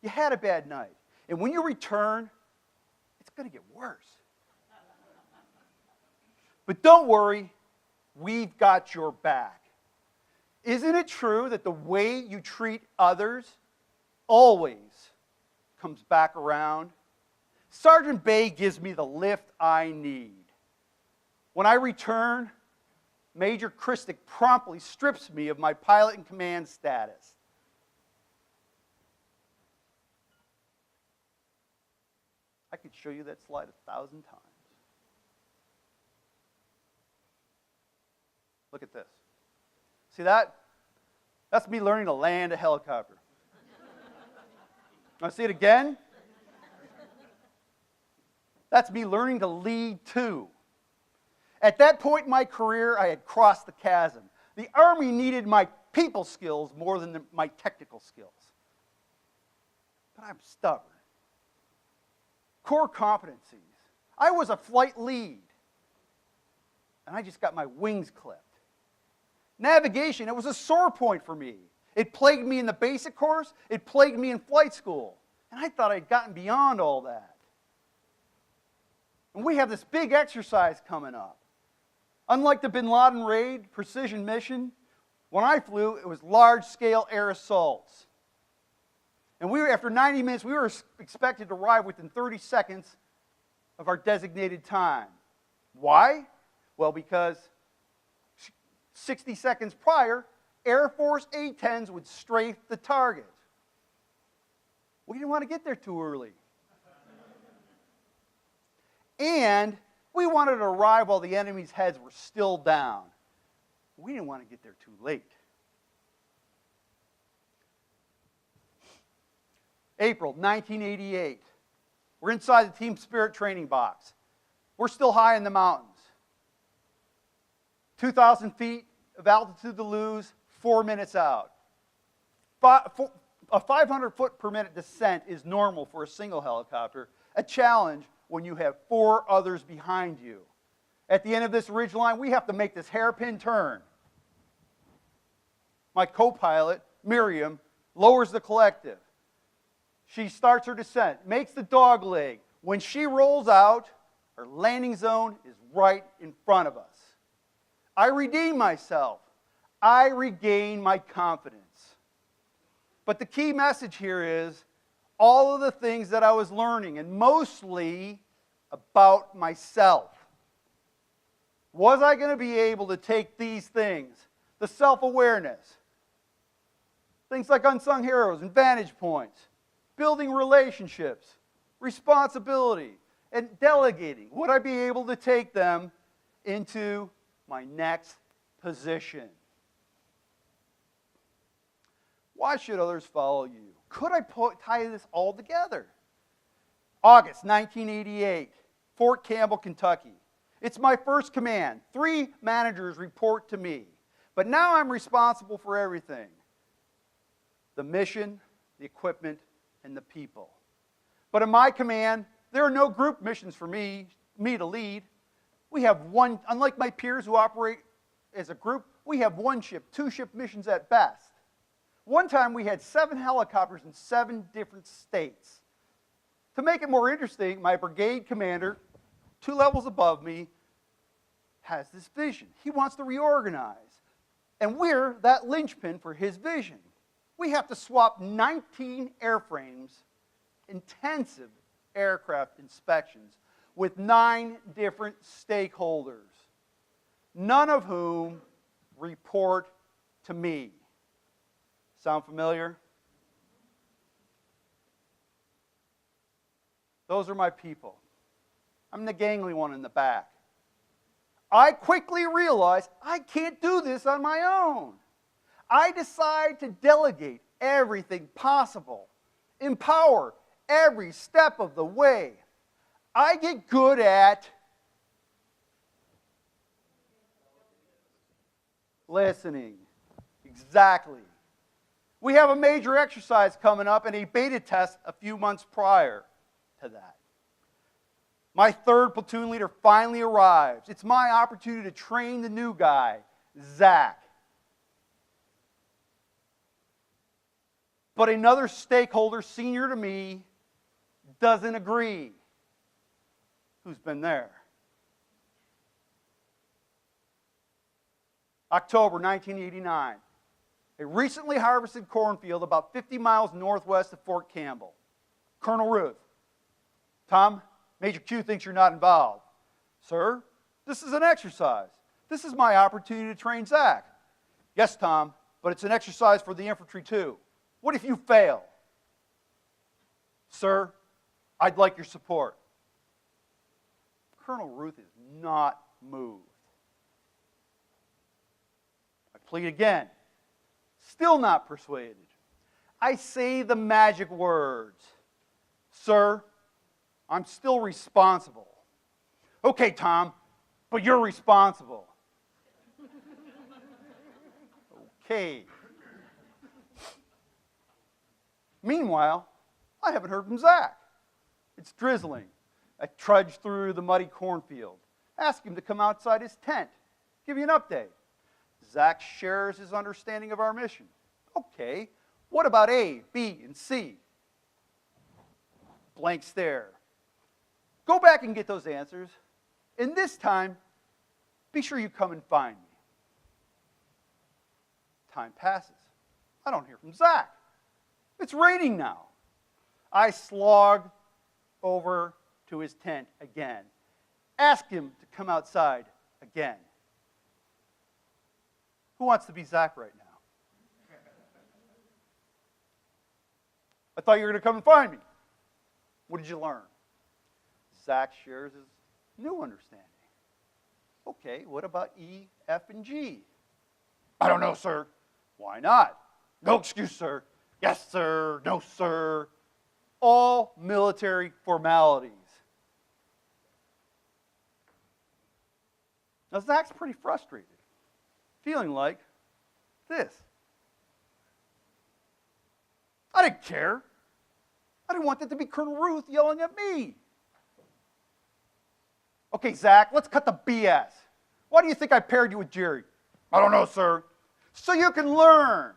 You had a bad night. And when you return, it's going to get worse. But don't worry, we've got your back. Isn't it true that the way you treat others always comes back around? Sergeant Bay gives me the lift I need. When I return, Major Christic promptly strips me of my pilot in command status. I could show you that slide 1,000 times. Look at this. See that? That's me learning to land a helicopter. Want to see it again? That's me learning to lead too. At that point in my career, I had crossed the chasm. The Army needed my people skills more than my technical skills. But I'm stubborn. Core competencies. I was a flight lead, and I just got my wings clipped. Navigation, it was a sore point for me. It plagued me in the basic course. It plagued me in flight school. And I thought I'd gotten beyond all that. And we have this big exercise coming up. Unlike the Bin Laden Raid precision mission, when I flew, it was large-scale air assaults. And after 90 minutes, we were expected to arrive within 30 seconds of our designated time. Why? Well, because 60 seconds prior, Air Force A-10s would strafe the target. We didn't want to get there too early. And we wanted to arrive while the enemy's heads were still down. We didn't want to get there too late. April 1988. We're inside the Team Spirit training box. We're still high in the mountains. 2,000 feet of altitude to lose, 4 minutes out. A 500 foot per minute descent is normal for a single helicopter, a challenge when you have 4 others behind you. At the end of this ridgeline, we have to make this hairpin turn. My co-pilot, Miriam, lowers the collective. She starts her descent, makes the dog leg. When she rolls out, her landing zone is right in front of us. I redeem myself. I regain my confidence. But the key message here is all of the things that I was learning, and mostly about myself. Was I going to be able to take these things, the self-awareness, things like unsung heroes and vantage points, building relationships, responsibility, and delegating, would I be able to take them into my next position? Why should others follow you? Could I tie this all together? August 1988, Fort Campbell, Kentucky. It's my first command. 3 managers report to me. But now I'm responsible for everything. The mission, the equipment, and the people. But in my command, there are no group missions for me to lead. We have one, unlike my peers who operate as a group, we have 1 ship, 2 ship missions at best. One time we had 7 helicopters in 7 different states. To make it more interesting, my brigade commander, 2 levels above me, has this vision. He wants to reorganize. And we're that linchpin for his vision. We have to swap 19 airframes, intensive aircraft inspections, with 9 different stakeholders, none of whom report to me. Sound familiar? Those are my people. I'm the gangly one in the back. I quickly realize I can't do this on my own. I decide to delegate everything possible, empower every step of the way. I get good at listening. Exactly. We have a major exercise coming up and a beta test a few months prior to that. My 3rd platoon leader finally arrives. It's my opportunity to train the new guy, Zach. But another stakeholder senior to me doesn't agree. Who's been there? October 1989. A recently harvested cornfield about 50 miles northwest of Fort Campbell. Colonel Ruth. Tom, Major Q thinks you're not involved. Sir, this is an exercise. This is my opportunity to train Zach. Yes, Tom, but it's an exercise for the infantry too. What if you fail? Sir, I'd like your support. Colonel Ruth is not moved. I plead again. Still not persuaded. I say the magic words. Sir, I'm still responsible. Okay, Tom, but you're responsible. Okay. Meanwhile, I haven't heard from Zach. It's drizzling. I trudge through the muddy cornfield. Ask him to come outside his tent. Give you an update. Zach shares his understanding of our mission. Okay, what about A, B, and C? Blank stare. Go back and get those answers. And this time, be sure you come and find me. Time passes. I don't hear from Zach. It's raining now. I slog over to his tent again. Ask him to come outside again. Who wants to be Zach right now? I thought you were going to come and find me. What did you learn? Zach shares his new understanding. Okay, what about E, F, and G? I don't know, sir. Why not? No excuse, sir. Yes, sir. No, sir. All military formalities. Now, Zach's pretty frustrated, feeling like this. I didn't care. I didn't want that to be Colonel Ruth yelling at me. Okay, Zach, let's cut the BS. Why do you think I paired you with Jerry? I don't know, sir. So you can learn.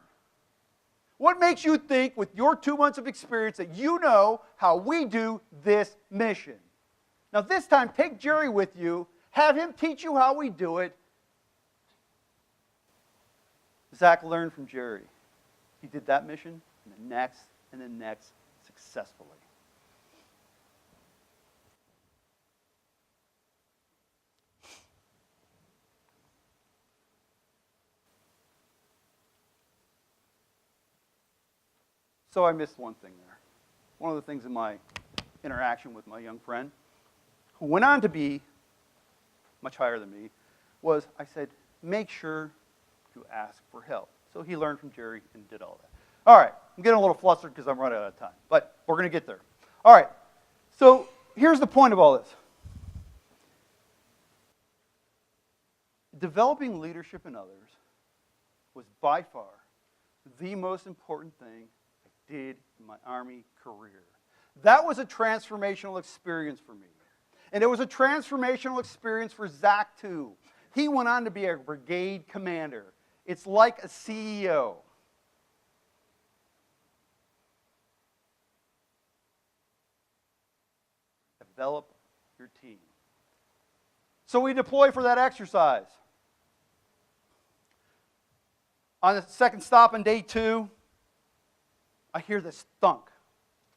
What makes you think, with your 2 months of experience, that you know how we do this mission? Now, this time, take Jerry with you. Have him teach you how we do it. Zach learned from Jerry. He did that mission, and the next, and the next, successfully. So I missed one thing there. One of the things in my interaction with my young friend, who went on to be much higher than me, was I said, make sure to ask for help. So he learned from Jerry and did all that. All right, I'm getting a little flustered because I'm running out of time, but we're going to get there. All right, so here's the point of all this. Developing leadership in others was by far the most important thing I did in my Army career. That was a transformational experience for me. And it was a transformational experience for Zach, too. He went on to be a brigade commander. It's like a CEO. Develop your team. So we deploy for that exercise. On the second stop on day 2, I hear this thunk.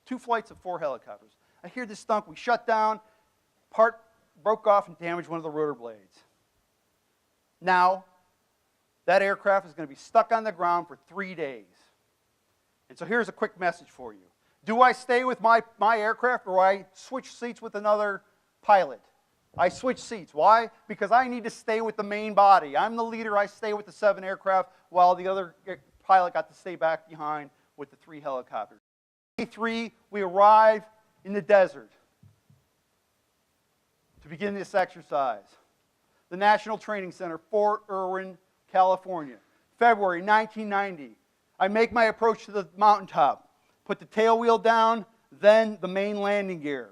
2 flights of 4 helicopters. I hear this thunk. We shut down. Part broke off and damaged one of the rotor blades. Now, that aircraft is going to be stuck on the ground for 3 days. And so here's a quick message for you. Do I stay with my aircraft, or I switch seats with another pilot? I switch seats. Why? Because I need to stay with the main body. I'm the leader. I stay with the 7 aircraft while the other pilot got to stay back behind with the 3 helicopters. Day 3, we arrive in the desert to begin this exercise. The National Training Center, Fort Irwin, California. February 1990. I make my approach to the mountaintop. Put the tail wheel down, then the main landing gear.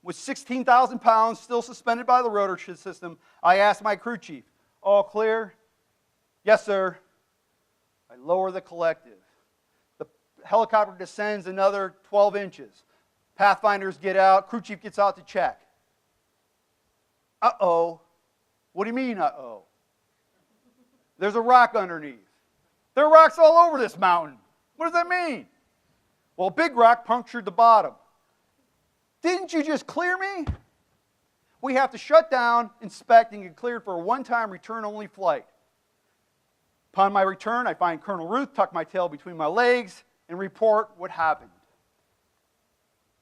With 16,000 pounds still suspended by the rotor system, I ask my crew chief, all clear? Yes, sir. I lower the collective. The helicopter descends another 12 inches. Pathfinders get out. Crew chief gets out to check. Uh-oh. What do you mean, uh-oh? There's a rock underneath. There are rocks all over this mountain. What does that mean? Well, a big rock punctured the bottom. Didn't you just clear me? We have to shut down, inspect, and get cleared for a one-time return-only flight. Upon my return, I find Colonel Ruth, tuck my tail between my legs, and report what happened.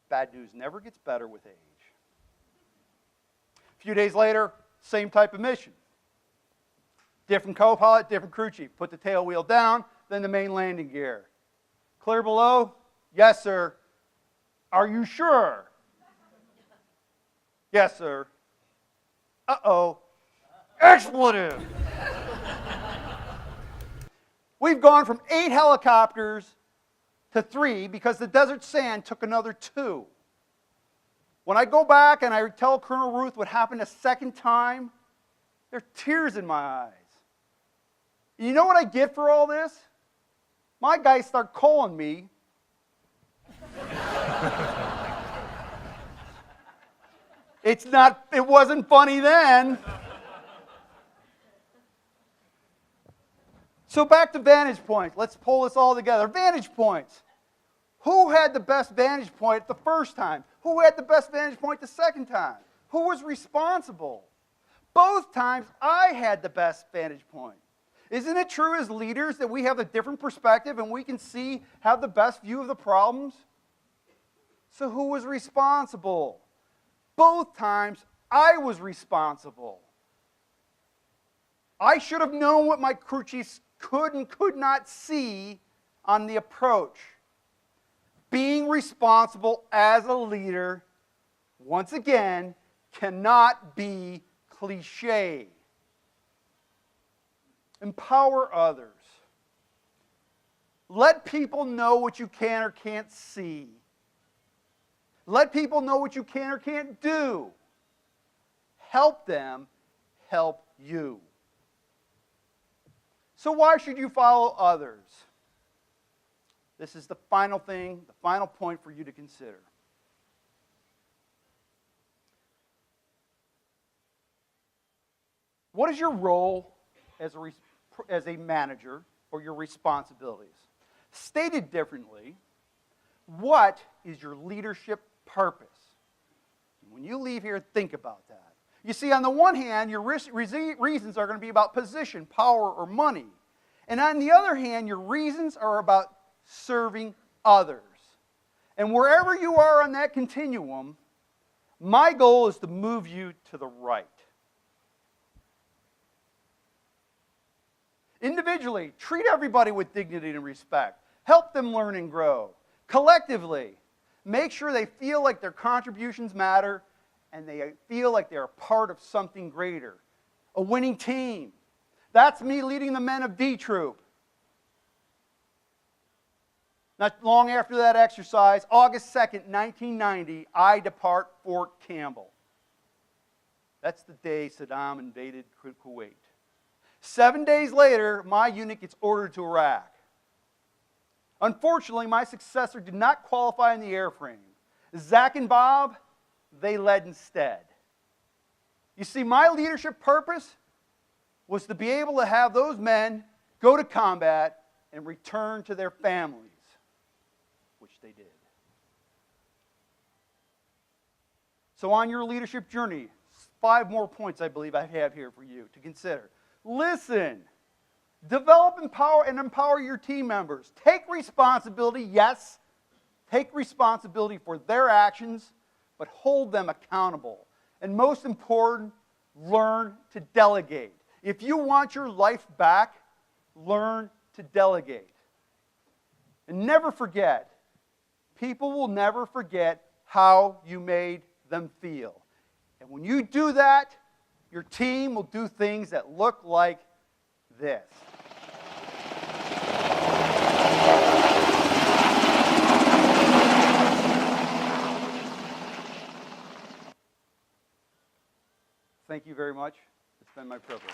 Bad news never gets better with age. A few days later, same type of mission. Different co-pilot, different crew chief. Put the tail wheel down, then the main landing gear. Clear below? Yes, sir. Are you sure? Yes, sir. Uh-oh. Expletive! We've gone from 8 helicopters to 3 because the desert sand took another 2. When I go back and I tell Colonel Ruth what happened a second time, there are tears in my eyes. You know what I get for all this? My guys start calling me. It wasn't funny then. So back to vantage points. Let's pull this all together. Vantage points. Who had the best vantage point the first time? Who had the best vantage point the second time? Who was responsible? Both times I had the best vantage point. Isn't it true as leaders that we have a different perspective and we can have the best view of the problems? So who was responsible? Both times I was responsible. I should have known what my crew chiefs could and could not see on the approach. Being responsible as a leader, once again, cannot be cliche. Empower others. Let people know what you can or can't see. Let people know what you can or can't do. Help them help you. So why should you follow others? This is the final thing, the final point for you to consider. What is your role as a manager or your responsibilities? Stated differently, what is your leadership purpose? When you leave here, think about that. You see, on the one hand, your reasons are going to be about position, power, or money. And on the other hand, your reasons are about serving others. And wherever you are on that continuum, my goal is to move you to the right. Individually, treat everybody with dignity and respect. Help them learn and grow. Collectively, make sure they feel like their contributions matter and they feel like they're a part of something greater. A winning team. That's me leading the men of D Troop. Not long after that exercise, August 2nd, 1990, I depart Fort Campbell. That's the day Saddam invaded Kuwait. 7 days later, my unit gets ordered to Iraq. Unfortunately, my successor did not qualify in the airframe. Zach and Bob, they led instead. You see, my leadership purpose was to be able to have those men go to combat and return to their families, which they did. So on your leadership journey, 5 more points I believe I have here for you to consider. Listen. Develop and empower your team members. Take responsibility, yes. Take responsibility for their actions, but hold them accountable. And most important, learn to delegate. If you want your life back, learn to delegate. And never forget, people will never forget how you made them feel. And when you do that, your team will do things that look like this. Thank you very much. It's been my privilege.